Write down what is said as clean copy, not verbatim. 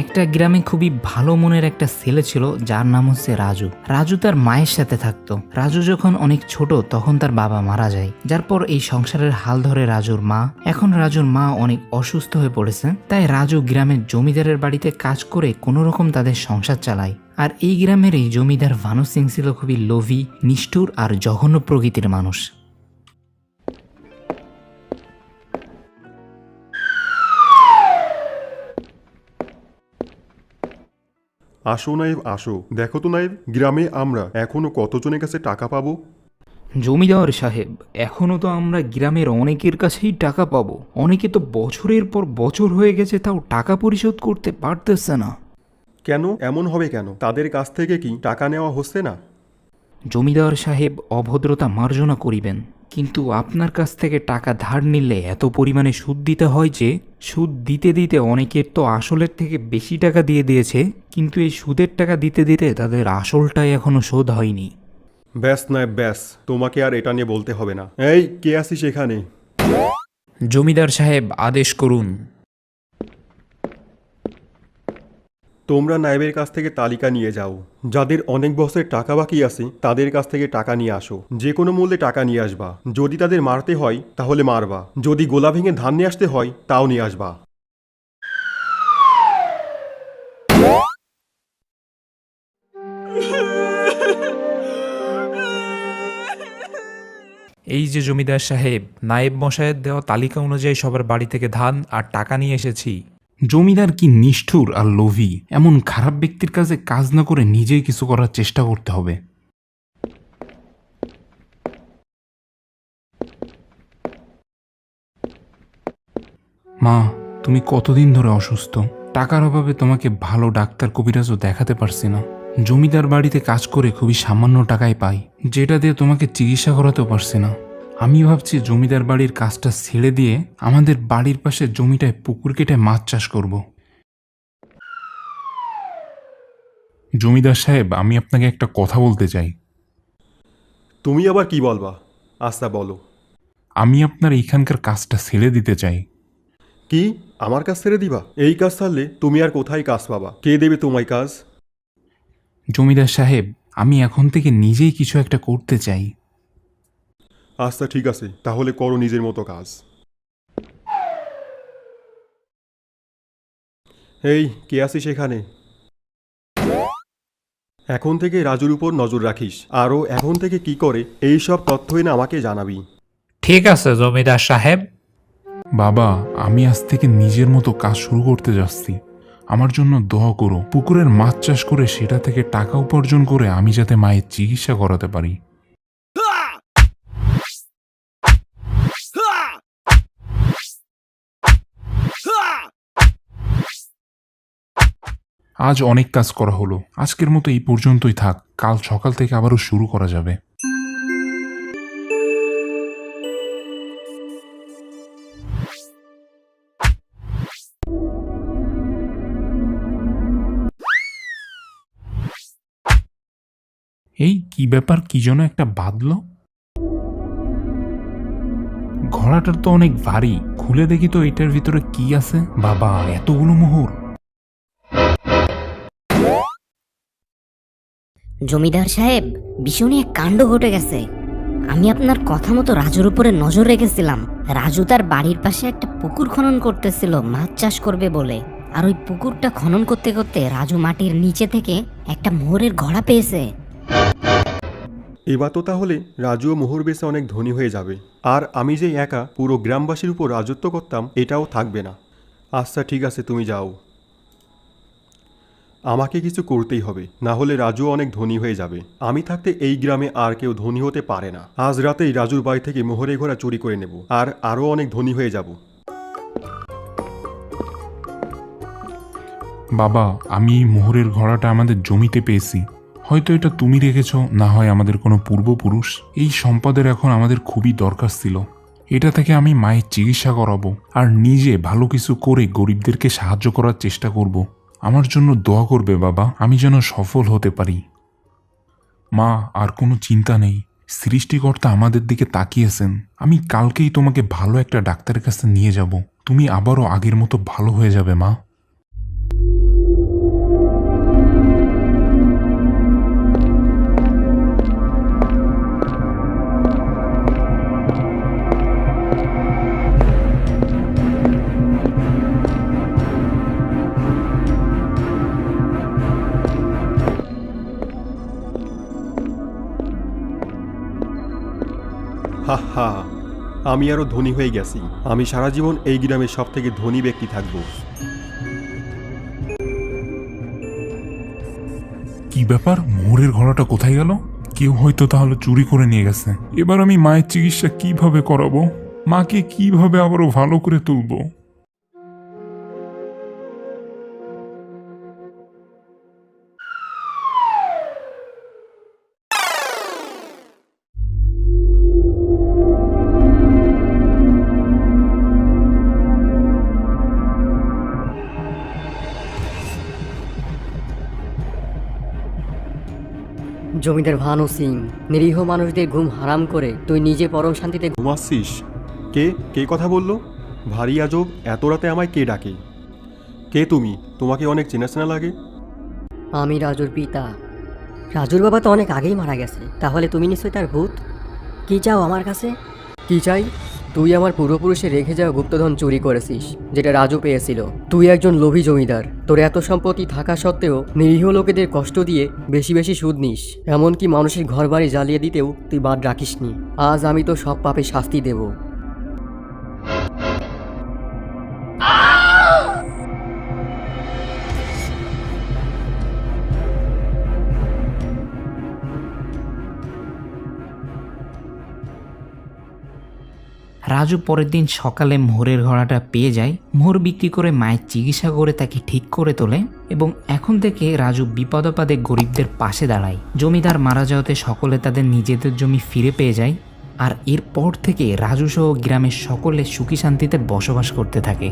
একটা গ্রামে খুবই ভালো মনের একটা ছেলে ছিল যার নাম হচ্ছে রাজু। রাজু তার মায়ের সাথে থাকতো। রাজু যখন অনেক ছোট তখন তার বাবা মারা যায়, যার পর এই সংসারের হাল ধরে রাজুর মা। এখন রাজুর মা অনেক অসুস্থ হয়ে পড়েছে, তাই রাজু গ্রামের জমিদারের বাড়িতে কাজ করে কোনো রকম তাদের সংসার চালায়। আর এই গ্রামের এই জমিদার ভানু সিং ছিল খুবই লোভী, নিষ্ঠুর আর জঘন্য প্রকৃতির মানুষ। আসো নায়েব আসো, দেখো তো নায়েব, গ্রামে আমরা এখনো কতজনের কাছে টাকা পাবো? জমিদার সাহেব, এখনো তো আমরা গ্রামের অনেকের কাছেই টাকা পাবো। অনেকে তো বছরের পর বছর হয়ে গেছে, তাও টাকা পরিশোধ করতে পারতেছে না। কেন এমন হবে কেন? তাদের কাছ থেকে কি টাকা নেওয়া হচ্ছে না? জমিদার সাহেব, অভদ্রতা মার্জনা করিবেন, কিন্তু আপনার কাছ থেকে টাকা ধার নিলে এত পরিমাণে সুদ দিতে হয় যে সুদ দিতে দিতে অনেকের তো আসলের থেকে বেশি টাকা দিয়ে দিয়েছে, কিন্তু এই সুদের টাকা দিতে দিতে তাদের আসলটাই এখনো শোধ হয়নি। ব্যাস নায়েব ব্যাস, তোমাকে আর এটা নিয়ে বলতে হবে না। এই কে আছিস এখানে? জমিদার সাহেব, আদেশ করুন। তোমরা নায়েবের কাছ থেকে তালিকা নিয়ে যাও। যাদের অনেক বছরের টাকা বাকি আছে তাদের কাছ থেকে টাকা নিয়ে আসো। যে কোনো মূল্যে টাকা নিয়ে আসবা। যদি তাদের মারতে হয় তাহলে মারবা, যদি গোলা ভেঙে ধান নিয়ে আসতে হয় তাও নিয়ে আসবা। এই যে জমিদার সাহেব, নায়েব মশাইয়ের দেওয়া তালিকা অনুযায়ী সবার বাড়ি থেকে ধান আর টাকা নিয়ে এসেছি। জমিদার কি নিষ্ঠুর আর লোভী! এমন খারাপ ব্যক্তির কাছে কাজ না করে নিজেই কিছু করার চেষ্টা করতে হবে। মা, তুমি কতদিন ধরে অসুস্থ? টাকার অভাবে তোমাকে ভালো ডাক্তার কবিরাজও দেখাতে পারছি না। জমিদার বাড়িতে কাজ করে খুবই সামান্য টাকায় পাই, যেটা দিয়ে তোমাকে চিকিৎসা করাতেও পারছি না। আমি ভাবছি জমিদার বাড়ির কাজটা ছেড়ে দিয়ে আমাদের বাড়ির পাশে জমিটায় পুকুর কেটে মাছ চাষ করব। জমিদার সাহেব, আমি আপনাকে একটা কথা বলতে চাই। তুমি আবার কি বলবা? আচ্ছা বলো। আমি আপনার এইখানকার কাজটা ছেড়ে দিতে চাই। কি? আমার কাজ ছেড়ে দিবা? এই কাজ ছাড়লে তুমি আর কোথায় কাজ পাবা? কে দেবে তোমায় কাজ? জমিদার সাহেব, আমি এখন থেকে নিজেই কিছু একটা করতে চাই। আচ্ছা ঠিক আছে, তাহলে করো নিজের মতো কাজ। এই কে আছিস এখানে? এখন থেকে রাজুর উপর নজর রাখিস, আরও এখন থেকে কি করে এই সব তথ্যই না আমাকে জানাবি। ঠিক আছে জমিদার সাহেব। বাবা, আমি আজ থেকে নিজের মতো কাজ শুরু করতে যাচ্ছি। আমার জন্য দোয়া করো। পুকুরের মাছ চাষ করে সেটা থেকে টাকা উপার্জন করে আমি যাতে মায়ের চিকিৎসা করাতে পারি। আজ অনেক কাজ করা হলো, আজকের মতো এই পর্যন্তই থাক। কাল সকাল থেকে আবারও শুরু করা যাবে। এই কি ব্যাপার, কি যেন একটা বাঁধলো। ঘোড়াটার তো অনেক ভারী, খুলে দেখি তো এটার ভিতরে কি আছে। বাবা, এতগুলো মোহর! জমিদার সাহেব, ভীষণই এক কাণ্ড ঘটে গেছে। আমি আপনার কথা মতো রাজুর উপরে নজর রেখেছিলাম। রাজু তার বাড়ির পাশে একটা পুকুর খনন করতেছিল মাছ চাষ করবে বলে। আর ওই পুকুরটা খনন করতে করতে রাজু মাটির নিচে থেকে একটা মোহরের ঘোড়া পেয়েছে। এবার তো তাহলে রাজুও মোহর বেচে অনেক ধনী হয়ে যাবে, আর আমি যে একা পুরো গ্রামবাসীর উপর রাজত্ব করতাম এটাও থাকবে না। আচ্ছা ঠিক আছে, তুমি যাও। আমাকে কিছু করতেই হবে, না হলে রাজুও অনেক ধনী হয়ে যাবে। আমি থাকতে এই গ্রামে আর কেউ ধনী হতে পারে না। আজ রাতেই রাজুর বাড়ি থেকে মোহরের ঘোড়া চুরি করে নেব, আর আরও অনেক ধনী হয়ে যাব। বাবা, আমি এই মোহরের ঘোড়াটা আমাদের জমিতে পেয়েছি। হয়তো এটা তুমি রেখেছো, না হয় আমাদের কোনো পূর্বপুরুষ। এই সম্পদের এখন আমাদের খুবই দরকার ছিল। এটা থেকে আমি মায়ের চিকিৎসা করাবো, আর নিজে ভালো কিছু করে গরিবদেরকে সাহায্য করার চেষ্টা করব। আমার জন্য দোয়া করবে বাবা, আমি যেন সফল হতে পারি। মা, আর কোনো চিন্তা নেই। সৃষ্টিকর্তা আমাদের দিকে তাকিয়েছেন। আমি কালকেই তোমাকে ভালো একটা ডাক্তারের কাছে নিয়ে যাব। তুমি আবারও আগের মতো ভালো হয়ে যাবে মা। হা হা, আমি আরো ধনী হয়ে গেছি। আমি সারা জীবন এই গ্রামের সব থেকে ধনী ব্যক্তি থাকবো। কি ব্যাপার, মোহরের ঘোড়াটা কোথায় গেল? কেউ হয়তো তাহলে চুরি করে নিয়ে গেছে। এবার আমি মায়ের চিকিৎসা কিভাবে করাবো? মাকে কিভাবে আবারও ভালো করে তুলবো? জমিদার ভানু সিং, নিরীহ মানুষদের ঘুম হারাম করে তুই নিজে পরম শান্তিতে ঘুমাচ্ছিস? কে কে কথা বললো? ভারী আজব, এত রাতে আমায় কে ডাকে? কে তুমি? তোমাকে অনেক চেনা চেনা লাগে। আমি রাজুর পিতা। রাজুর বাবা তো অনেক আগেই মারা গেছে, তাহলে তুমি নিশ্চয়ই তার ভূত। কি চাও আমার কাছে? কি চাই? তুই আমার পূর্বপুরুষে রেখে যাওয়া গুপ্তধন চুরি করেছিস, যেটা রাজু পেয়েছিল। তুই একজন লোভী জমিদার, তোর এত সম্পত্তি থাকা সত্ত্বেও নিরীহ লোকেদের কষ্ট দিয়ে বেশি বেশি সুদ নিস। এমনকি মানুষের ঘরবাড়ি জ্বালিয়ে দিতেও তুই বাদ রাখিসনি। আজ আমি তো সব পাপে শাস্তি দেব। রাজু পরের দিন সকালে মোহরের ঘোড়াটা পেয়ে যায়। মোহর বিক্রি করে মায়ের চিকিৎসা করে তাকে ঠিক করে তোলে এবং এখন থেকে রাজু বিপদাপদে গরিবদের পাশে দাঁড়ায়। জমিদার মারা যাওয়াতে সকলে তাদের নিজেদের জমি ফিরে পেয়ে যায়। আর এরপর থেকে রাজু সহ গ্রামের সকলে সুখী শান্তিতে বসবাস করতে থাকে।